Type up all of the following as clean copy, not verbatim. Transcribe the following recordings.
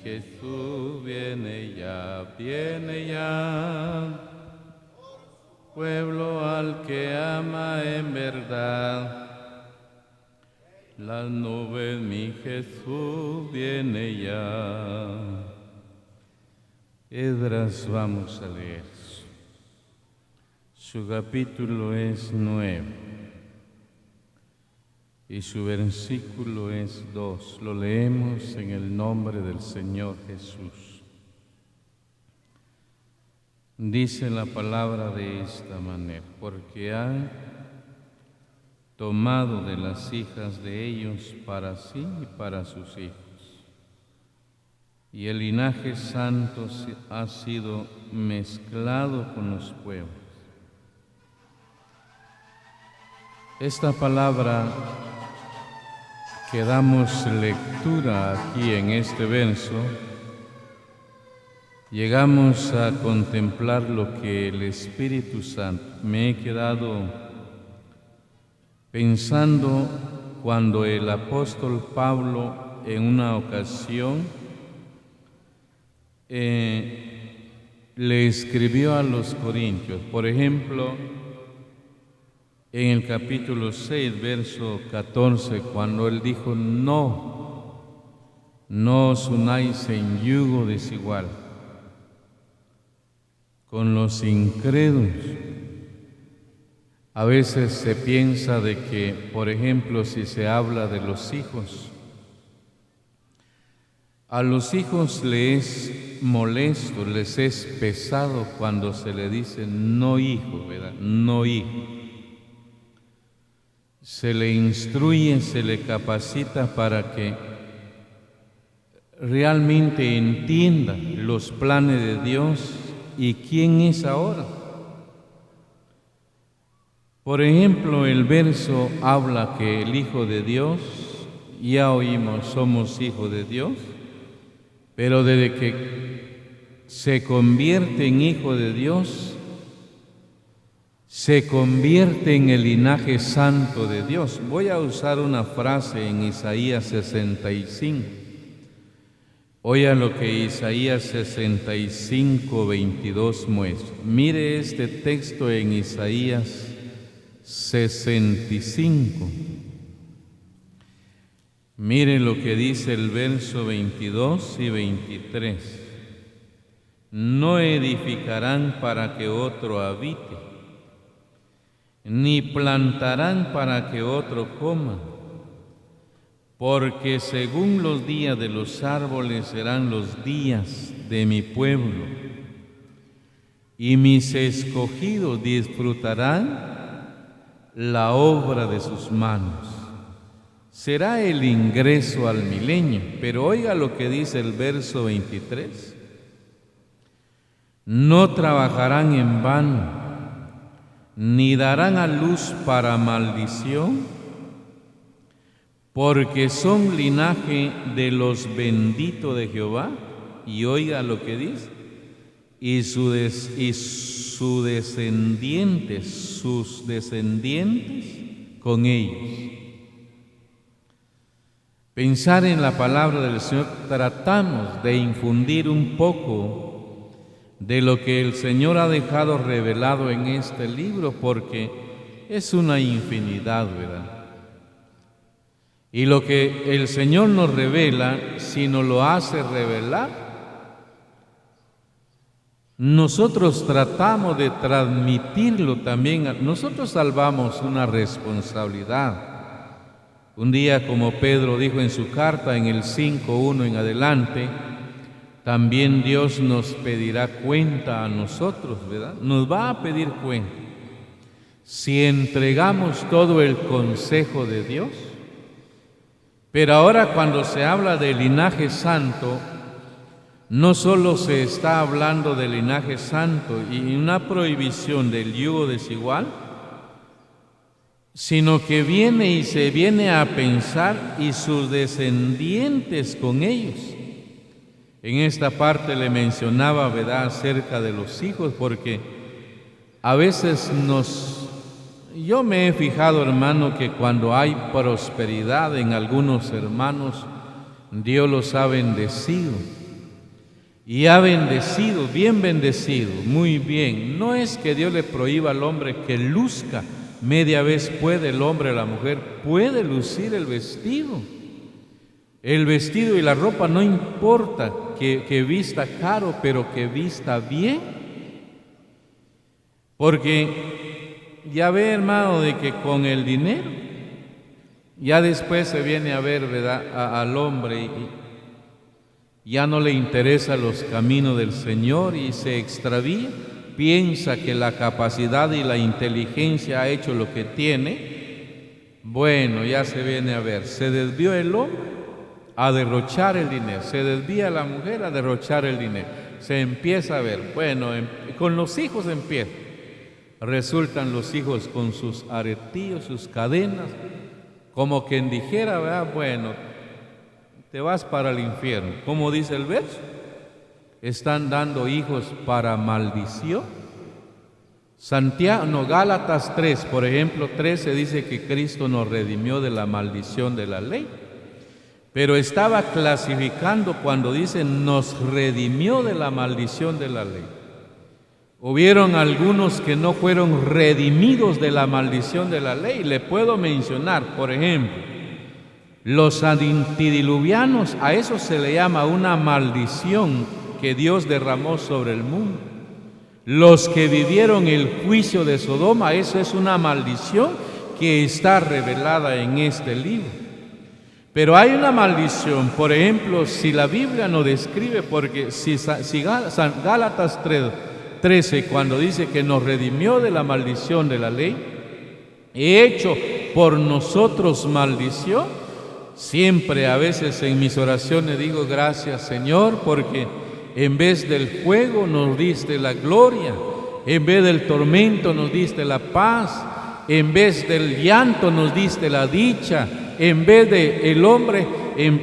Jesús viene ya, pueblo al que ama en verdad. Las nubes, mi Jesús viene ya. Esdras, vamos a leer. Su capítulo es 9 y su versículo es 2. Lo leemos en el nombre del Señor Jesús. Dice la palabra de esta manera: porque han tomado de las hijas de ellos para sí y para sus hijos, y el linaje santo ha sido mezclado con los pueblos. Esta palabra que damos lectura aquí en este verso, llegamos a contemplar lo que el Espíritu Santo me he quedado pensando cuando el apóstol Pablo en una ocasión le escribió a los corintios. Por ejemplo, en el capítulo 6, verso 14, cuando él dijo: no os unáis en yugo desigual con los incrédulos. A veces se piensa de que, por ejemplo, si se habla de los hijos, a los hijos les es molesto, les es pesado cuando se le dice no hijo, ¿verdad? No hijo. Se le instruye, se le capacita para que realmente entienda los planes de Dios y quién es ahora. Por ejemplo, el verso habla que el Hijo de Dios, ya oímos, somos hijos de Dios, pero desde que se convierte en hijo de Dios, se convierte en el linaje santo de Dios. Voy a usar una frase en Isaías 65. Oiga lo que Isaías 65, 22 muestra. Mire este texto en Isaías 65. Mire lo que dice el verso 22 y 23. No edificarán para que otro habite, ni plantarán para que otro coma, porque según los días de los árboles serán los días de mi pueblo, y mis escogidos disfrutarán la obra de sus manos. Será el ingreso al milenio. Pero oiga lo que dice el verso 23. No trabajarán en vano, ni darán a luz para maldición, porque son linaje de los benditos de Jehová. Y oiga lo que dice: y sus descendientes con ellos. Pensar en la palabra del Señor, tratamos de infundir un poco de lo que el Señor ha dejado revelado en este libro, porque es una infinidad, ¿verdad? Y lo que el Señor nos revela, si nos lo hace revelar, nosotros tratamos de transmitirlo también. Nosotros salvamos una responsabilidad. Un día, como Pedro dijo en su carta, en el 5:1 en adelante, también Dios nos pedirá cuenta a nosotros, ¿verdad? Nos va a pedir cuenta. Si entregamos todo el consejo de Dios. Pero ahora, cuando se habla de linaje santo, no solo se está hablando del linaje santo y una prohibición del yugo desigual, sino que se viene a pensar y sus descendientes con ellos. En esta parte le mencionaba, ¿verdad?, acerca de los hijos, porque a veces yo me he fijado, hermano, que cuando hay prosperidad en algunos hermanos, Dios los ha bendecido. y ha bendecido, bien bendecido, muy bien. No es que Dios le prohíba al hombre que luzca. Media vez puede el hombre, la mujer puede lucir el vestido. El vestido y la ropa no importa que vista caro, pero que vista bien. Porque ya ve, hermano, de que con el dinero, ya después se viene a ver, ¿verdad?, al hombre y ya no le interesan los caminos del Señor y se extravía. Piensa que la capacidad y la inteligencia ha hecho lo que tiene. Bueno, ya se viene a ver, se desvió el hombre a derrochar el dinero, se desvía la mujer a derrochar el dinero. Se empieza a ver, bueno, con los hijos empieza. Resultan los hijos con sus aretillos, sus cadenas, como quien dijera, ¿verdad?, bueno, te vas para el infierno. ¿Cómo dice el verso? Están dando hijos para maldición. Gálatas 3, por ejemplo, 13 dice que Cristo nos redimió de la maldición de la ley. Pero estaba clasificando cuando dice nos redimió de la maldición de la ley. Hubieron algunos que no fueron redimidos de la maldición de la ley. Le puedo mencionar, por ejemplo, los antediluvianos, a eso se le llama una maldición que Dios derramó sobre el mundo. Los que vivieron el juicio de Sodoma, eso es una maldición que está revelada en este libro. Pero hay una maldición, por ejemplo, si la Biblia no describe, porque si Gálatas 13, cuando dice que nos redimió de la maldición de la ley, he hecho por nosotros maldición. Siempre, a veces en mis oraciones digo gracias, Señor, porque en vez del fuego nos diste la gloria, en vez del tormento nos diste la paz, en vez del llanto nos diste la dicha, en vez de el hombre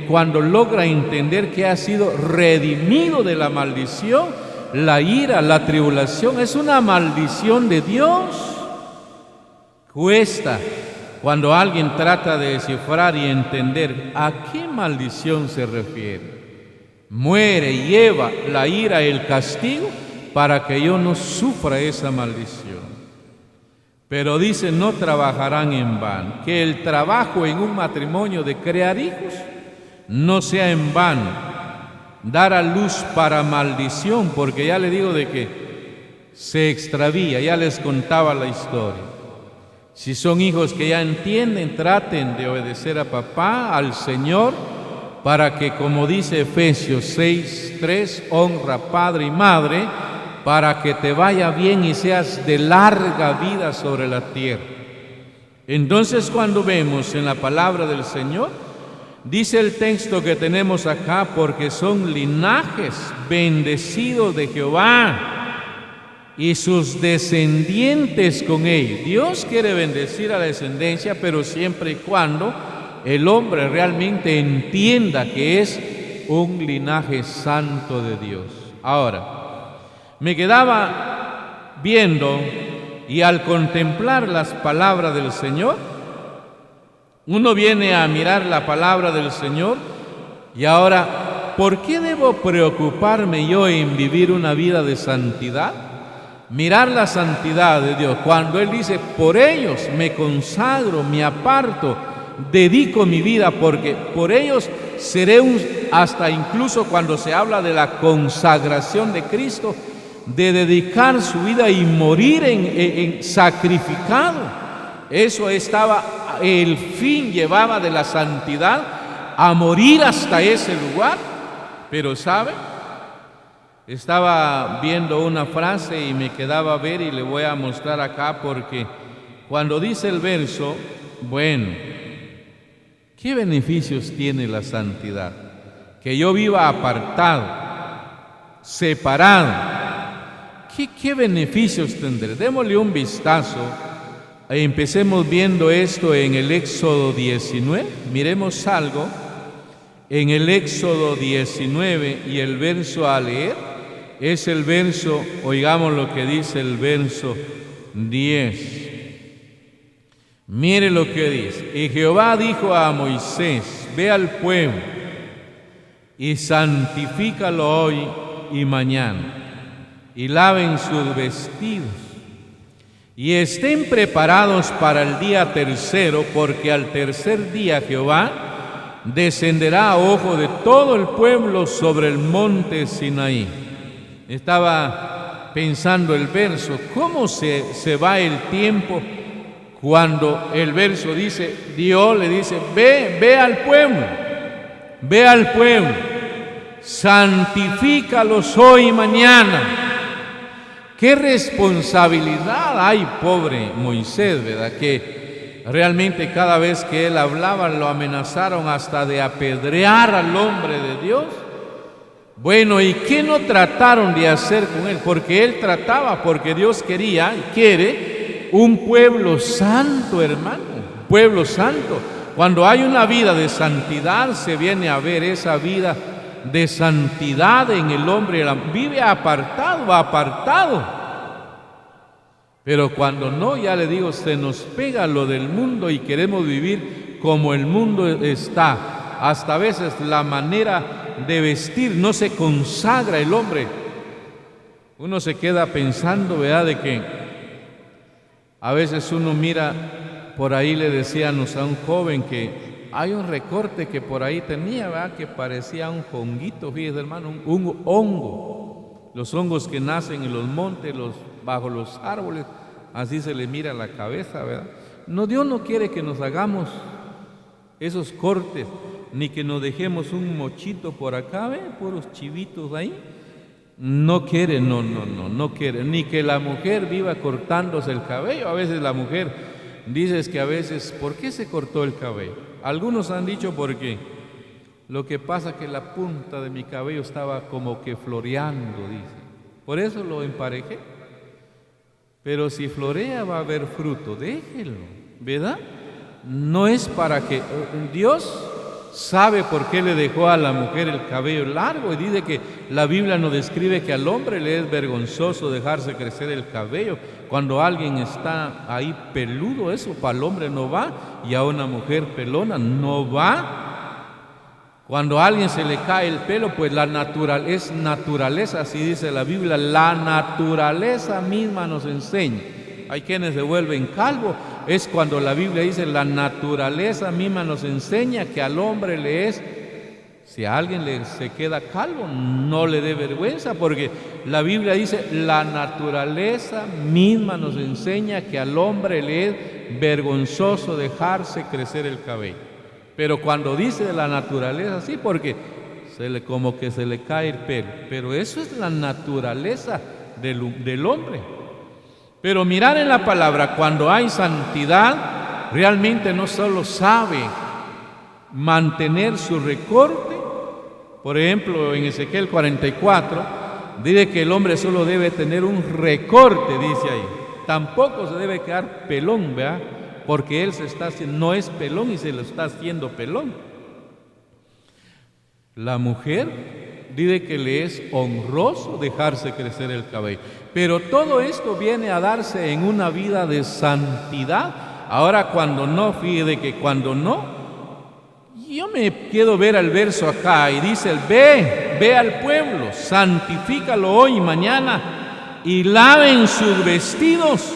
cuando logra entender que ha sido redimido de la maldición, la ira, la tribulación, es una maldición de Dios. Cuesta cuando alguien trata de descifrar y entender a qué maldición se refiere. Muere y lleva la ira, el castigo, para que yo no sufra esa maldición. Pero dice, no trabajarán en vano. Que el trabajo en un matrimonio de crear hijos no sea en vano. Dar a luz para maldición, porque ya le digo de que se extravía, ya les contaba la historia. Si son hijos que ya entienden, traten de obedecer a papá, al Señor, para que, como dice Efesios 6:3, honra padre y madre, para que te vaya bien y seas de larga vida sobre la tierra. Entonces, cuando vemos en la palabra del Señor, dice el texto que tenemos acá, porque son linajes bendecidos de Jehová y sus descendientes con ellos. Dios quiere bendecir a la descendencia, pero siempre y cuando el hombre realmente entienda que es un linaje santo de Dios. Ahora, me quedaba viendo y al contemplar las palabras del Señor, uno viene a mirar la palabra del Señor y ahora, ¿por qué debo preocuparme yo en vivir una vida de santidad? Mirar la santidad de Dios, cuando Él dice, por ellos me consagro, me aparto, dedico mi vida, porque por ellos seré hasta incluso cuando se habla de la consagración de Cristo, de dedicar su vida y morir en sacrificado. Eso estaba, el fin llevaba de la santidad a morir hasta ese lugar. Pero ¿sabe? Estaba viendo una frase y me quedaba a ver y le voy a mostrar acá, porque cuando dice el verso, bueno, ¿qué beneficios tiene la santidad? Que yo viva apartado, separado. ¿Qué beneficios tendré? Démosle un vistazo. Empecemos viendo esto en el Éxodo 19. Miremos algo en el Éxodo 19 y el verso a leer. Es el verso, oigamos lo que dice el verso 10. Mire lo que dice. Y Jehová dijo a Moisés, ve al pueblo y santifícalo hoy y mañana, y laven sus vestidos, y estén preparados para el día tercero, porque al tercer día Jehová descenderá a ojo de todo el pueblo sobre el monte Sinaí. Estaba pensando el verso, ¿cómo se va el tiempo cuando el verso dice, Dios le dice, ve al pueblo, santifícalos hoy y mañana? Qué responsabilidad hay, pobre Moisés, ¿verdad? Que realmente cada vez que él hablaba lo amenazaron hasta de apedrear al hombre de Dios. Bueno, ¿y qué no trataron de hacer con él? Porque él trataba, porque Dios quería y quiere un pueblo santo, hermano, un pueblo santo. Cuando hay una vida de santidad, se viene a ver esa vida de santidad en el hombre. Vive apartado. Pero cuando no, ya le digo, se nos pega lo del mundo y queremos vivir como el mundo está. Hasta a veces la manera de vestir no se consagra el hombre. Uno se queda pensando, ¿verdad?, de que a veces uno mira, por ahí le decíamos a un joven que hay un recorte que por ahí tenía, ¿verdad?, que parecía un honguito, fíjese, hermano, un hongo. Los hongos que nacen en los montes, bajo los árboles, así se le mira la cabeza, ¿verdad? No, Dios no quiere que nos hagamos esos cortes, ni que nos dejemos un mochito por acá, ¿ve? Puros chivitos ahí. No quiere, no quiere. Ni que la mujer viva cortándose el cabello. A veces la mujer dice que a veces, ¿por qué se cortó el cabello? Algunos han dicho porque lo que pasa es que la punta de mi cabello estaba como que floreando, dice. Por eso lo emparejé. Pero si florea va a haber fruto, déjelo, ¿verdad? No es para que Dios sabe por qué le dejó a la mujer el cabello largo, y dice que la Biblia nos describe que al hombre le es vergonzoso dejarse crecer el cabello. Cuando alguien está ahí peludo, eso para el hombre no va, y a una mujer pelona no va. Cuando a alguien se le cae el pelo, pues es naturaleza, así dice la Biblia, la naturaleza misma nos enseña. Hay quienes se vuelven calvos, es cuando la Biblia dice la naturaleza misma nos enseña que al hombre le es, si a alguien se queda calvo, no le dé vergüenza, porque la Biblia dice la naturaleza misma nos enseña que al hombre le es vergonzoso dejarse crecer el cabello. Pero cuando dice de la naturaleza, sí, porque como que se le cae el pelo, pero eso es la naturaleza del hombre. Pero mirar en la palabra, cuando hay santidad, realmente no solo sabe mantener su recorte. Por ejemplo, en Ezequiel 44, dice que el hombre solo debe tener un recorte, dice ahí. Tampoco se debe quedar pelón, ¿verdad? Porque él no es pelón y se lo está haciendo pelón. La mujer dice que le es honroso dejarse crecer el cabello. Pero todo esto viene a darse en una vida de santidad. Ahora cuando no, fíjate que cuando no, yo me quedo ver al verso acá y dice, ve al pueblo, santifícalo hoy y mañana y laven sus vestidos.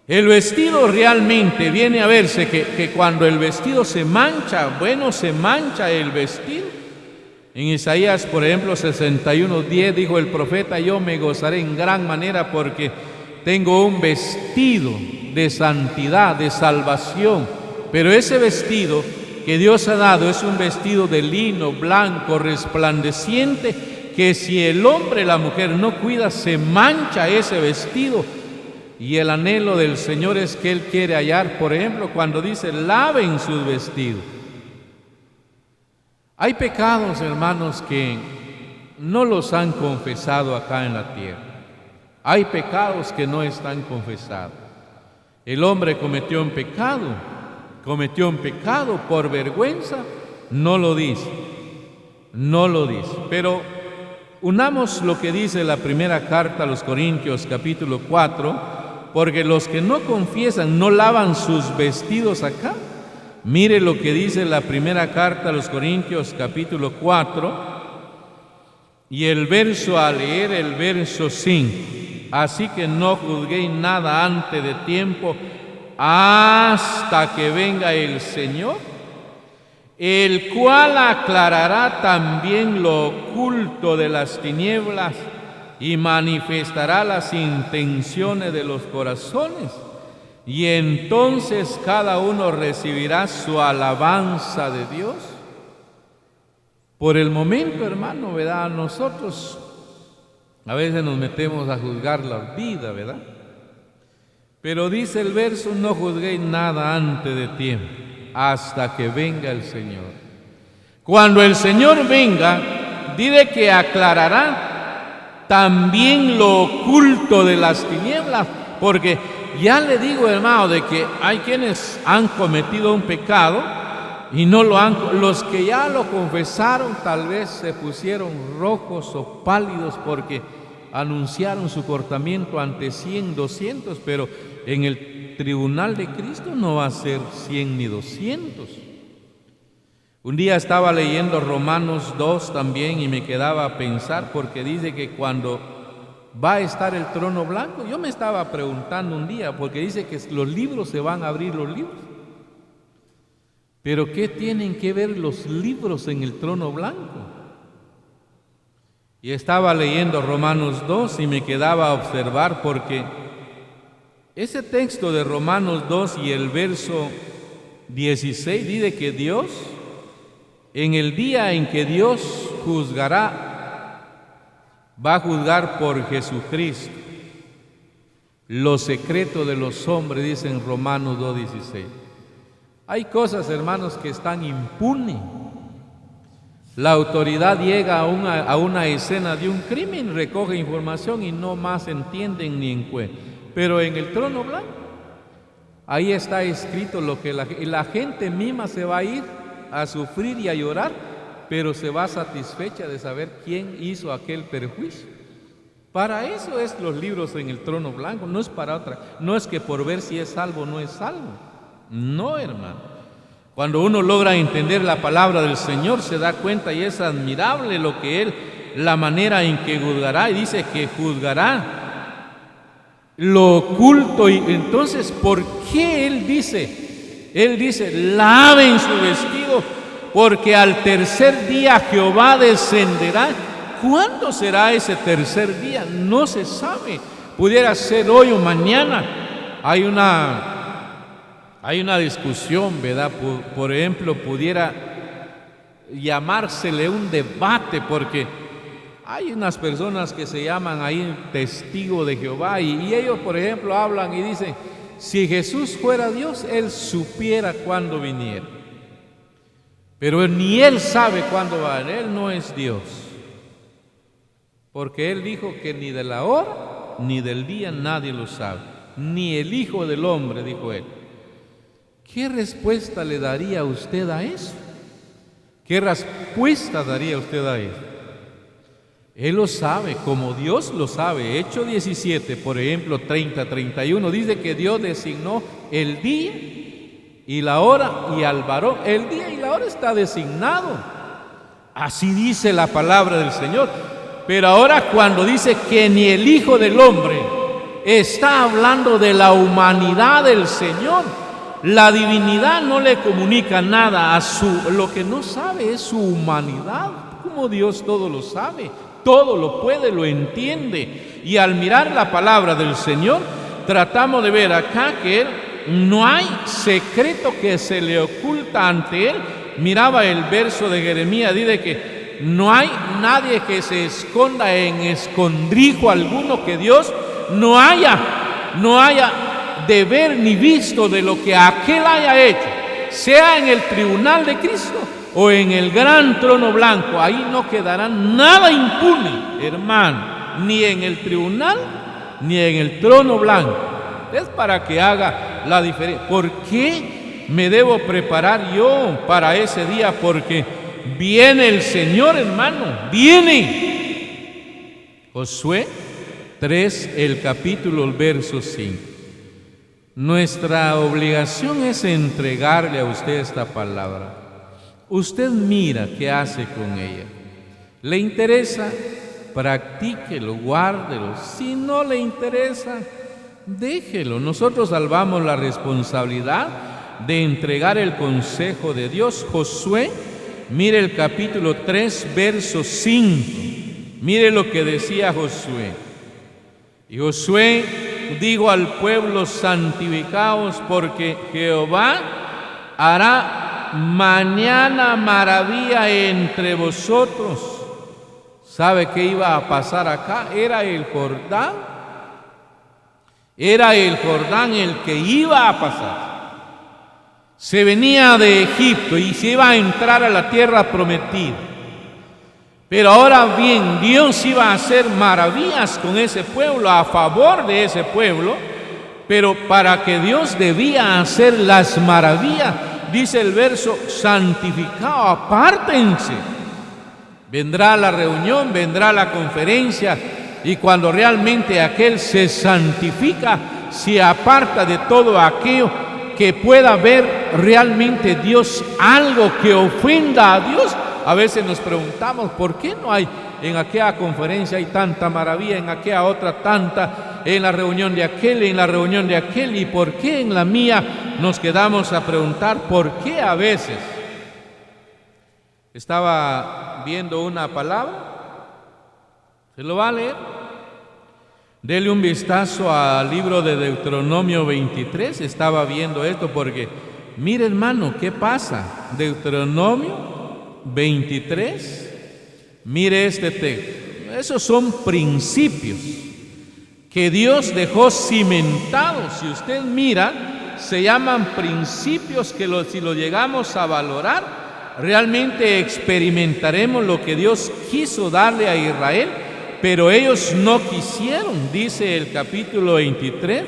El vestido realmente viene a verse que cuando el vestido se mancha, se mancha el vestido. En Isaías, por ejemplo, 61:10 dijo el profeta, yo me gozaré en gran manera porque tengo un vestido de santidad, de salvación. Pero ese vestido que Dios ha dado es un vestido de lino blanco, resplandeciente, que si el hombre y la mujer no cuida, se mancha ese vestido. Y el anhelo del Señor es que Él quiere hallar, por ejemplo, cuando dice, laven sus vestidos. Hay pecados, hermanos, que no los han confesado acá en la tierra. Hay pecados que no están confesados. El hombre cometió un pecado por vergüenza, no lo dice. Pero unamos lo que dice la primera carta a los Corintios, capítulo 4, porque los que no confiesan no lavan sus vestidos acá. Mire lo que dice la primera carta a los Corintios, capítulo 4, Y el verso a leer, el verso 5. Así que no juzguéis nada antes de tiempo, hasta que venga el Señor, el cual aclarará también lo oculto de las tinieblas y manifestará las intenciones de los corazones. Y entonces cada uno recibirá su alabanza de Dios. Por el momento, hermano, ¿verdad? Nosotros a veces nos metemos a juzgar la vida, ¿verdad? Pero dice el verso, no juzguéis nada antes de tiempo, hasta que venga el Señor. Cuando el Señor venga, dice que aclarará también lo oculto de las tinieblas, porque ya le digo, hermano, de que hay quienes han cometido un pecado y no lo han, los que ya lo confesaron tal vez se pusieron rojos o pálidos porque anunciaron su cortamiento ante 100, 200, pero en el tribunal de Cristo no va a ser 100 ni 200. Un día estaba leyendo Romanos 2 también y me quedaba a pensar, porque dice que cuando va a estar el trono blanco, yo me estaba preguntando un día, porque dice que los libros se van a abrir, los libros. Pero ¿qué tienen que ver los libros en el trono blanco? Y estaba leyendo Romanos 2 y me quedaba a observar, porque ese texto de Romanos 2 y el verso 16 dice que Dios, en el día en que Dios juzgará, va a juzgar por Jesucristo los secretos de los hombres, dice en Romanos 2:16. Hay cosas, hermanos, que están impunes. La autoridad llega a una escena de un crimen, recoge información y no más entienden ni encuentran. Pero en el trono blanco, ahí está escrito lo que la gente misma se va a ir a sufrir y a llorar, pero se va satisfecha de saber quién hizo aquel perjuicio. Para eso es los libros en el trono blanco, no es para otra. No es que por ver si es salvo o no es salvo. No, hermano. Cuando uno logra entender la palabra del Señor, se da cuenta y es admirable lo que Él, la manera en que juzgará, y dice que juzgará lo oculto. Y entonces, ¿por qué Él dice? Él dice, laven su vestido, porque al tercer día Jehová descenderá. ¿Cuándo será ese tercer día? No se sabe. Pudiera ser hoy o mañana. Hay una discusión, ¿verdad? Por ejemplo, pudiera llamársele un debate, porque hay unas personas que se llaman ahí testigo de Jehová y ellos, por ejemplo, hablan y dicen, si Jesús fuera Dios, Él supiera cuándo viniera. Pero ni Él sabe cuándo va a venir. Él no es Dios. Porque Él dijo que ni de la hora ni del día nadie lo sabe. Ni el Hijo del Hombre, dijo Él. ¿Qué respuesta le daría usted a eso? ¿Qué respuesta daría usted a eso? Él lo sabe, como Dios lo sabe. Hechos 17, por ejemplo, 30-31, dice que Dios designó el día y la hora y al varón. El día y la hora está designado. Así dice la palabra del Señor. Pero ahora cuando dice que ni el Hijo del Hombre, está hablando de la humanidad del Señor. La divinidad no le comunica nada a lo que no sabe es su humanidad. Como Dios todo lo sabe, todo lo puede, lo entiende. Y al mirar la palabra del Señor, tratamos de ver acá que no hay secreto que se le oculta ante Él. Miraba el verso de Jeremías, dice que no hay nadie que se esconda en escondrijo alguno, que Dios no haya de ver ni visto de lo que aquel haya hecho, sea en el tribunal de Cristo o en el gran trono blanco. Ahí no quedará nada impune, hermano, ni en el tribunal ni en el trono blanco. Es para que haga la diferencia. ¿Por qué me debo preparar yo para ese día? Porque viene el Señor, hermano, viene. Josué 3, el capítulo, el verso 5. Nuestra obligación es entregarle a usted esta palabra. Usted mira qué hace con ella. ¿Le interesa practíquelo, guárdelo. Si no le interesa, déjelo. Nosotros salvamos la responsabilidad de entregar el consejo de Dios. Josué, mire el capítulo 3, verso 5. Mire lo que decía Josué. Y Josué dijo al pueblo: santificaos, porque Jehová hará mañana maravilla entre vosotros. ¿Sabe qué iba a pasar acá? Era el Jordán. Era el Jordán el que iba a pasar. Se venía de Egipto y se iba a entrar a la tierra prometida. Pero ahora bien, Dios iba a hacer maravillas con ese pueblo, a favor de ese pueblo. Pero para que Dios debía hacer las maravillas, dice el verso: santificado, apártense. Vendrá la reunión, vendrá la conferencia, y cuando realmente aquel se santifica, se aparta de todo aquello que pueda ver realmente Dios, algo que ofenda a Dios. A veces nos preguntamos, ¿por qué no hay en aquella conferencia hay tanta maravilla, en aquella otra tanta, en la reunión de aquel, en la reunión de aquel, y por qué en la mía? Nos quedamos a preguntar por qué a veces. Estaba viendo una palabra, ¿se lo va a leer? Dele un vistazo al libro de Deuteronomio 23, estaba viendo esto porque, mire hermano, ¿qué pasa? Deuteronomio 23, mire este texto. Esos son principios que Dios dejó cimentados. Si usted mira, se llaman principios que si lo llegamos a valorar, realmente experimentaremos lo que Dios quiso darle a Israel. Pero ellos no quisieron, dice el capítulo 23,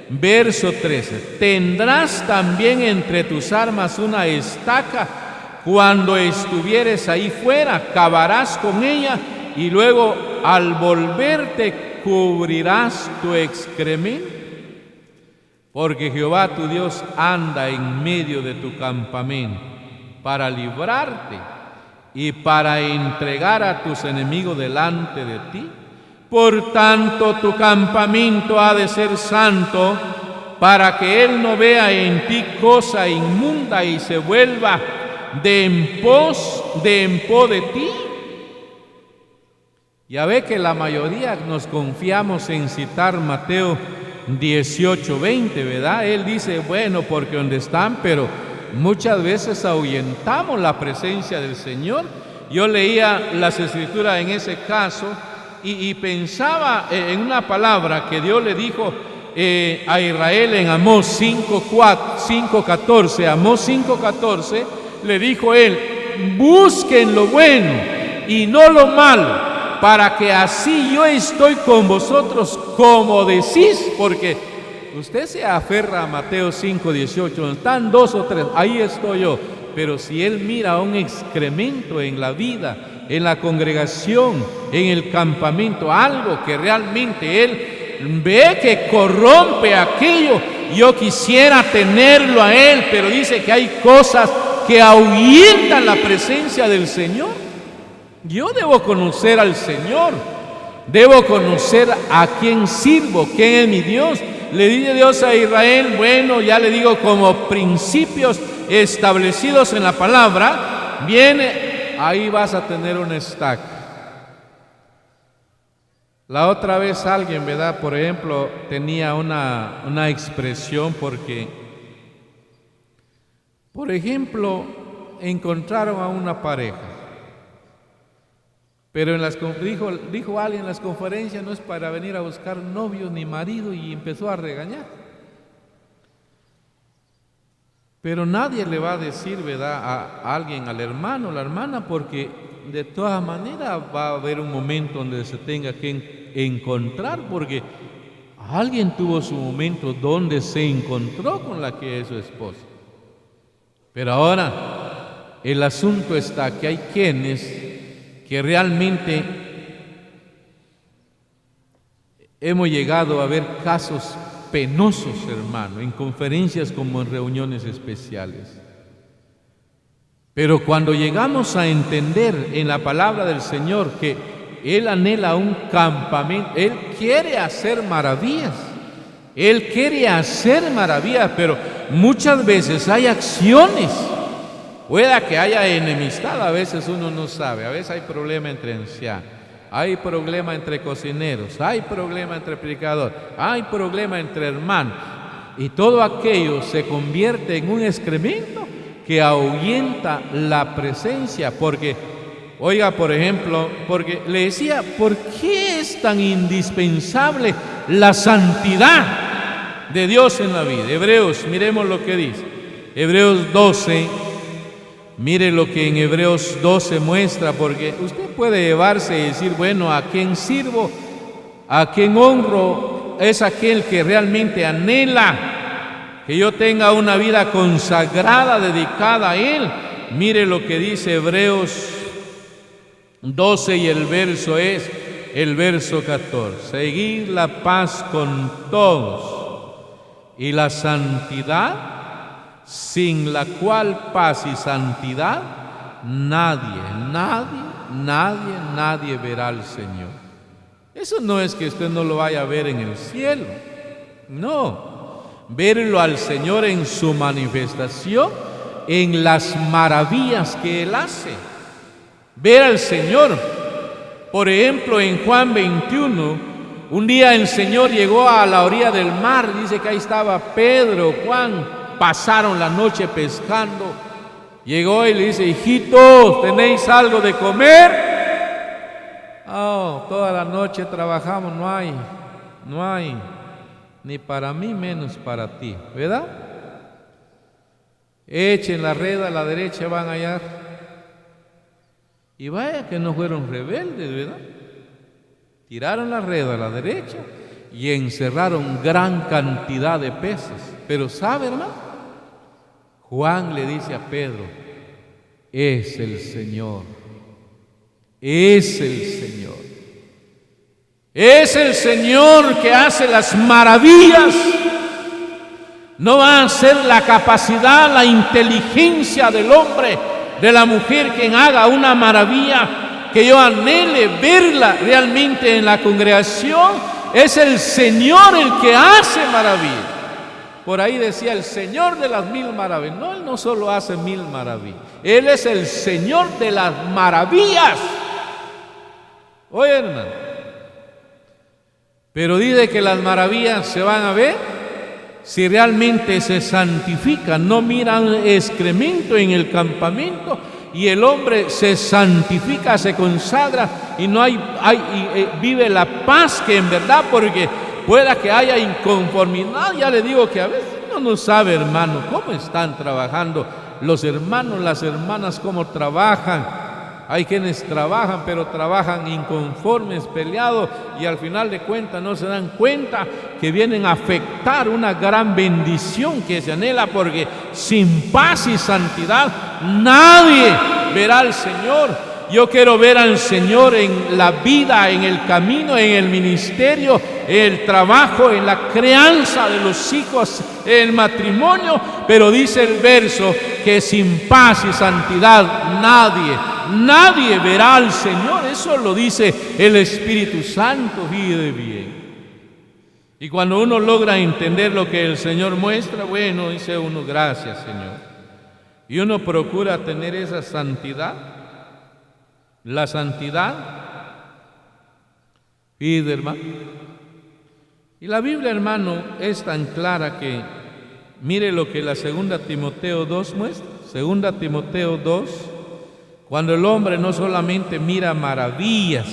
verso 13. Tendrás también entre tus armas una estaca cuando estuvieres ahí fuera, cavarás con ella y luego al volverte cubrirás tu excremento. Porque Jehová tu Dios anda en medio de tu campamento para librarte y para entregar a tus enemigos delante de ti. Por tanto, tu campamento ha de ser santo, para que él no vea en ti cosa inmunda y se vuelva de en pos de ti. Ya ve que la mayoría nos confiamos en citar Mateo 18:20, ¿verdad? Él dice, bueno, porque donde están, pero muchas veces ahuyentamos la presencia del Señor. Yo leía las Escrituras en ese caso y pensaba en una palabra que Dios le dijo a Israel en Amós 5:14. Amós 5:14 le dijo él: busquen lo bueno y no lo malo, para que así yo estoy con vosotros como decís. Porque usted se aferra a Mateo 5:18, donde están dos o tres, ahí estoy yo. Pero si él mira un excremento en la vida, en la congregación, en el campamento, algo que realmente él ve que corrompe aquello, yo quisiera tenerlo a él, pero dice que hay cosas que ahuyentan la presencia del Señor. Yo debo conocer al Señor, debo conocer a quién sirvo, quién es mi Dios. Le dice Dios a Israel, bueno, ya le digo, como principios establecidos en la palabra, viene, ahí vas a tener una estaca. La otra vez alguien, ¿verdad? Por ejemplo, tenía una expresión porque, por ejemplo, encontraron a una pareja, pero dijo alguien en las conferencias, no es para venir a buscar novio ni marido, y empezó a regañar. Pero nadie le va a decir, ¿verdad?, a alguien, al hermano, a la hermana, porque de todas maneras va a haber un momento donde se tenga que encontrar, porque alguien tuvo su momento donde se encontró con la que es su esposa. Pero ahora el asunto está que hay quienes que realmente hemos llegado a ver casos penosos, hermano, en conferencias como en reuniones especiales. Pero cuando llegamos a entender en la palabra del Señor que Él anhela un campamento, Él quiere hacer maravillas. Él quiere hacer maravillas, pero muchas veces hay acciones. Pueda que haya enemistad, a veces uno no sabe, a veces hay problema entre ancianos, hay problema entre cocineros, hay problema entre predicadores, hay problema entre hermanos. Y todo aquello se convierte en un excremento que ahuyenta la presencia. Porque, oiga, por ejemplo, porque le decía, ¿por qué es tan indispensable la santidad de Dios en la vida? Hebreos, miremos lo que dice. Hebreos 12, mire lo que en Hebreos 12 muestra, porque usted puede llevarse y decir, bueno, ¿a quién sirvo? ¿A quién honro? Es aquel que realmente anhela que yo tenga una vida consagrada, dedicada a Él. Mire lo que dice Hebreos 12 y el verso es el verso 14. Seguid la paz con todos y la santidad, sin la cual paz y santidad nadie verá al Señor. Eso no es que usted no lo vaya a ver en el cielo, no, verlo al Señor en su manifestación, en las maravillas que Él hace. Ver al Señor, por ejemplo, en Juan 21, un día el Señor llegó a la orilla del mar, dice que ahí estaba Pedro, Juan, pasaron la noche pescando. Llegó y le dice, hijitos, ¿tenéis algo de comer? Oh, toda la noche trabajamos, no hay, ni para mí menos para ti, ¿verdad? Echen la red a la derecha, van a hallar. Y vaya que no fueron rebeldes, ¿verdad? Tiraron la red a la derecha y encerraron gran cantidad de peces. Pero ¿sabe, hermano? Juan le dice a Pedro, es el Señor, es el Señor, es el Señor que hace las maravillas. No va a ser la capacidad, la inteligencia del hombre, de la mujer, quien haga una maravilla que yo anhele verla realmente en la congregación. Es el Señor el que hace maravillas. Por ahí decía el Señor de las 1000 maravillas. No, Él no solo hace 1000 maravillas, Él es el Señor de las maravillas. Oye, hermano, pero dice que las maravillas se van a ver si realmente se santifican. No miran excremento en el campamento, y el hombre se santifica, se consagra, y no vive la paz que en verdad, porque pueda que haya inconformidad. Ya le digo que a veces uno no sabe, hermano, cómo están trabajando los hermanos, las hermanas, cómo trabajan. Hay quienes trabajan, pero trabajan inconformes, peleados, y al final de cuentas no se dan cuenta que vienen a afectar una gran bendición que se anhela, porque sin paz y santidad nadie verá al Señor. Yo quiero ver al Señor en la vida, en el camino, en el ministerio, en el trabajo, en la crianza de los hijos, en el matrimonio. Pero dice el verso que sin paz y santidad nadie verá al Señor. Eso lo dice el Espíritu Santo, fíjate bien. Y cuando uno logra entender lo que el Señor muestra, bueno, dice uno, gracias, Señor. Y uno procura tener esa santidad. La santidad, fíjate, hermano. Y la Biblia, hermano, es tan clara que mire lo que la 2 Timoteo 2 muestra. 2 Timoteo 2, cuando el hombre no solamente mira maravillas,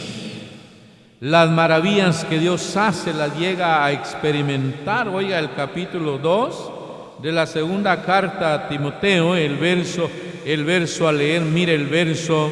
las maravillas que Dios hace las llega a experimentar. Oiga, el capítulo 2 de la 2 carta a Timoteo, el verso a leer, mire el verso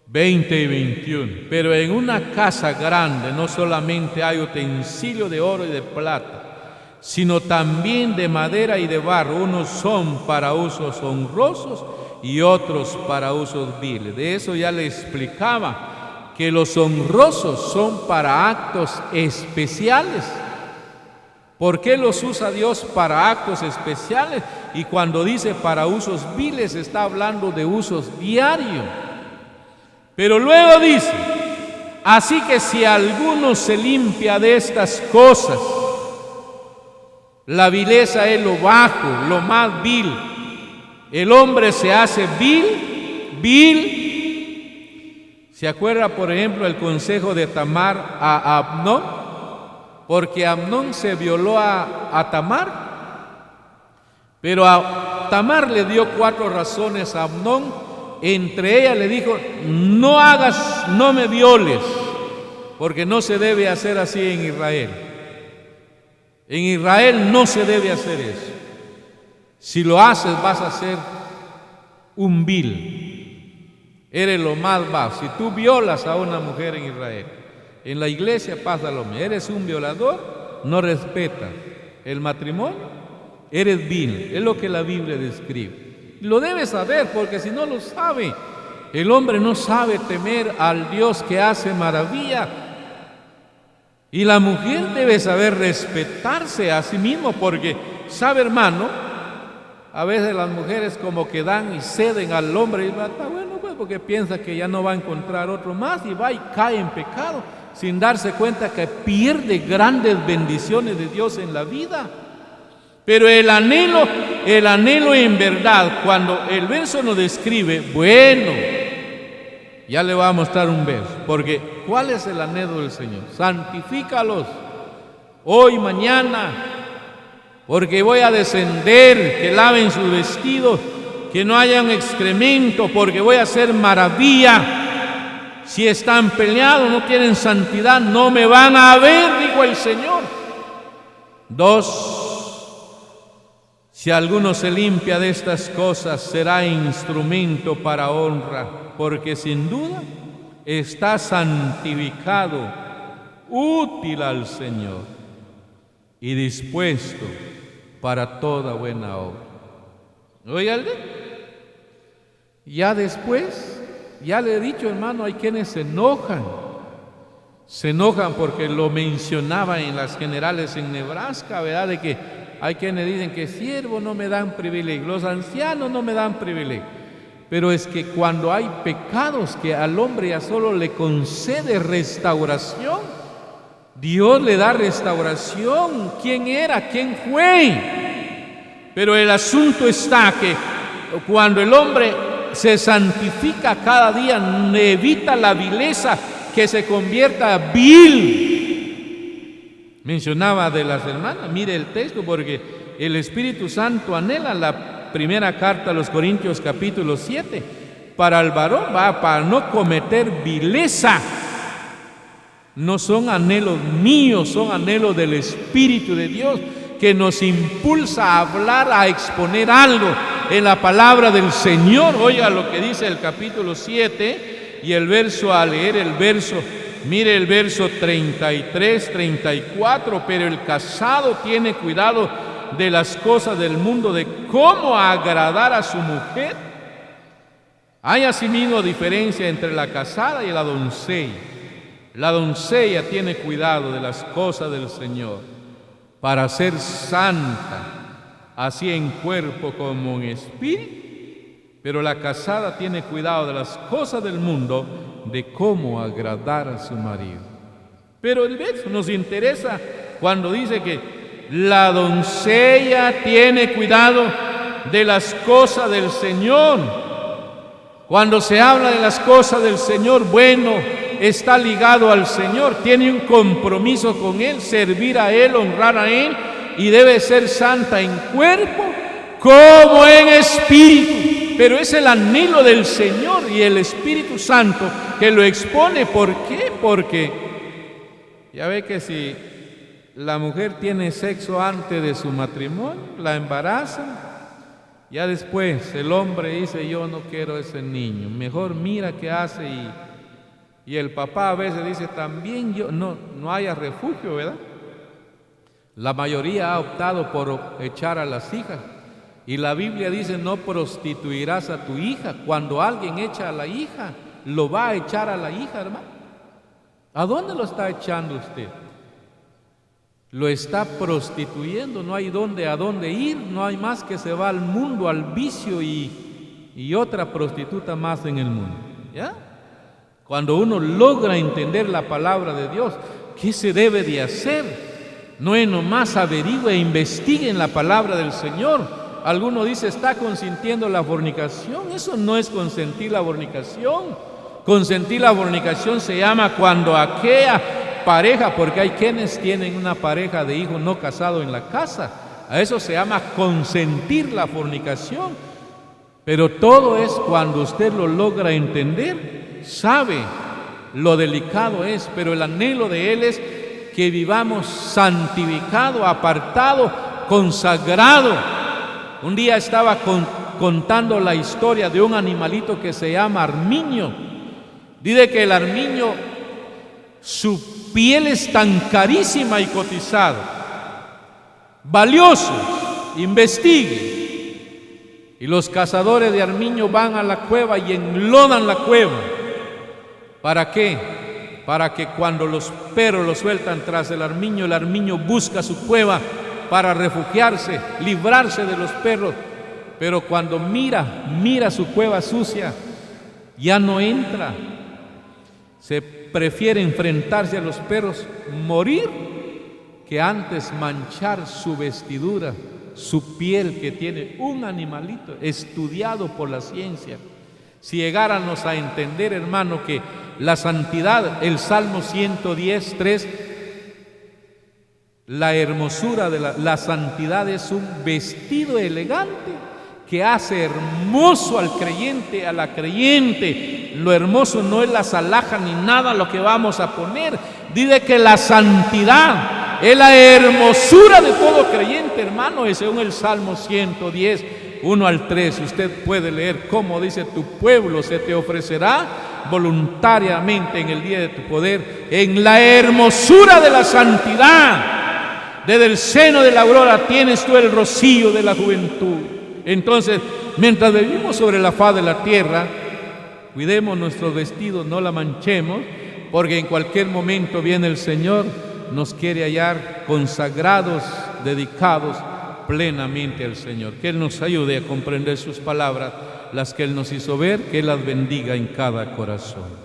20 y 21. Pero en una casa grande no solamente hay utensilio de oro y de plata, sino también de madera y de barro. Unos son para usos honrosos y otros para usos viles. De eso ya le explicaba, que los honrosos son para actos especiales. ¿Por qué los usa Dios para actos especiales? Y cuando dice para usos viles, está hablando de usos diarios. Pero luego dice Así que si alguno se limpia de estas cosas, la vileza es lo bajo, lo más vil. El hombre se hace vil. ¿Se acuerda, por ejemplo, el consejo de Tamar a Amnón? Porque Amnón se violó a Tamar. Pero a Tamar le dio 4 razones a Amnón. Entre ellas le dijo: no me violes, porque no se debe hacer así en Israel. En Israel no se debe hacer eso. Si lo haces, vas a ser un vil. Eres lo más bajo. Si tú violas a una mujer en Israel, en la iglesia pasa lo mismo. Eres un violador, no respetas el matrimonio, eres vil. Es lo que la Biblia describe. Lo debes saber, porque si no lo sabe, el hombre no sabe temer al Dios que hace maravilla. Y la mujer debe saber respetarse a sí mismo, porque, ¿sabe, hermano? A veces las mujeres como que dan y ceden al hombre, y va, está bueno, pues, porque piensa que ya no va a encontrar otro más, y va y cae en pecado, sin darse cuenta que pierde grandes bendiciones de Dios en la vida. Pero el anhelo en verdad, cuando el verso nos describe, bueno, ya le voy a mostrar un verso, porque ¿cuál es el anhelo del Señor? Santifícalos hoy, mañana, porque voy a descender, que laven sus vestidos, que no haya un excremento, porque voy a hacer maravilla. Si están peleados, no tienen santidad, no me van a ver, dijo el Señor. 2. Si alguno se limpia de estas cosas, será instrumento para honra, porque sin duda está santificado, útil al Señor y dispuesto para toda buena obra. Óigale, ya después, ya le he dicho, hermano, hay quienes se enojan porque lo mencionaba en las generales en Nebraska, ¿verdad? De que hay quienes dicen que siervos no me dan privilegio, los ancianos no me dan privilegio. Pero es que cuando hay pecados que al hombre ya solo le concede restauración, Dios le da restauración. ¿Quién era? ¿Quién fue? Pero el asunto está que cuando el hombre se santifica cada día, evita la vileza, que se convierta vil. Mencionaba de las hermanas, mire el texto, porque el Espíritu Santo anhela la primera carta a los Corintios capítulo 7, para el varón, para no cometer vileza. No son anhelos míos, son anhelos del Espíritu de Dios, que nos impulsa a hablar, a exponer algo en la palabra del Señor. Oiga lo que dice el capítulo 7 y el verso, a leer el verso, mire el verso 33, 34, pero el casado tiene cuidado de las cosas del mundo, de cómo agradar a su mujer. Hay asimismo diferencia entre la casada y la doncella. La doncella tiene cuidado de las cosas del Señor para ser santa, así en cuerpo como en espíritu, pero la casada tiene cuidado de las cosas del mundo, de cómo agradar a su marido. Pero el verso nos interesa cuando dice que la doncella tiene cuidado de las cosas del Señor. Cuando se habla de las cosas del Señor, bueno, está ligado al Señor, tiene un compromiso con Él, servir a Él, honrar a Él, y debe ser santa en cuerpo como en espíritu. Pero es el anhelo del Señor y el Espíritu Santo que lo expone. ¿Por qué? Porque ya ve que si la mujer tiene sexo antes de su matrimonio, la embarazan, ya después el hombre dice: yo no quiero ese niño, mejor mira qué hace, y el papá a veces dice también: yo no haya refugio, ¿verdad? La mayoría ha optado por echar a las hijas, y la Biblia dice: no prostituirás a tu hija. Cuando alguien echa a la hija, lo va a echar a la hija, hermano. ¿A dónde lo está echando usted? Lo está prostituyendo, no hay a dónde ir, no hay más que se va al mundo, al vicio y otra prostituta más en el mundo, ¿ya? Cuando uno logra entender la palabra de Dios, ¿qué se debe de hacer? No es nomás averigüe e investigue en la palabra del Señor. Alguno dice, está consintiendo la fornicación. Eso no es consentir la fornicación. Consentir la fornicación se llama cuando aquella pareja, porque hay quienes tienen una pareja de hijos no casados en la casa, a eso se llama consentir la fornicación. Pero todo es cuando usted lo logra entender, sabe lo delicado es, pero el anhelo de Él es que vivamos santificado, apartado, consagrado. Un día estaba contando la historia de un animalito que se llama armiño. Dice que el armiño, su piel es tan carísima y cotizada, valioso, investigue. Y los cazadores de armiño van a la cueva y enlodan la cueva. ¿Para qué? Para que cuando los perros lo sueltan tras el armiño busca su cueva para refugiarse, librarse de los perros. Pero cuando mira su cueva sucia, ya no entra. Se prefiere enfrentarse a los perros, morir, que antes manchar su vestidura, su piel, que tiene un animalito estudiado por la ciencia. Si llegáramos a entender, hermano, que la santidad, el Salmo 110:3, la hermosura de la santidad es un vestido elegante que hace hermoso al creyente, a la creyente. Lo hermoso no es las alhajas ni nada lo que vamos a poner. Dice que la santidad es la hermosura de todo creyente, hermano, y según el Salmo 110, 1 al 3, usted puede leer cómo dice: tu pueblo se te ofrecerá voluntariamente en el día de tu poder, en la hermosura de la santidad. Desde el seno de la aurora tienes tú el rocío de la juventud. Entonces, mientras vivimos sobre la faz de la tierra, cuidemos nuestros vestidos, no la manchemos, porque en cualquier momento viene el Señor, nos quiere hallar consagrados, dedicados plenamente al Señor. Que Él nos ayude a comprender sus palabras, las que Él nos hizo ver, que Él las bendiga en cada corazón.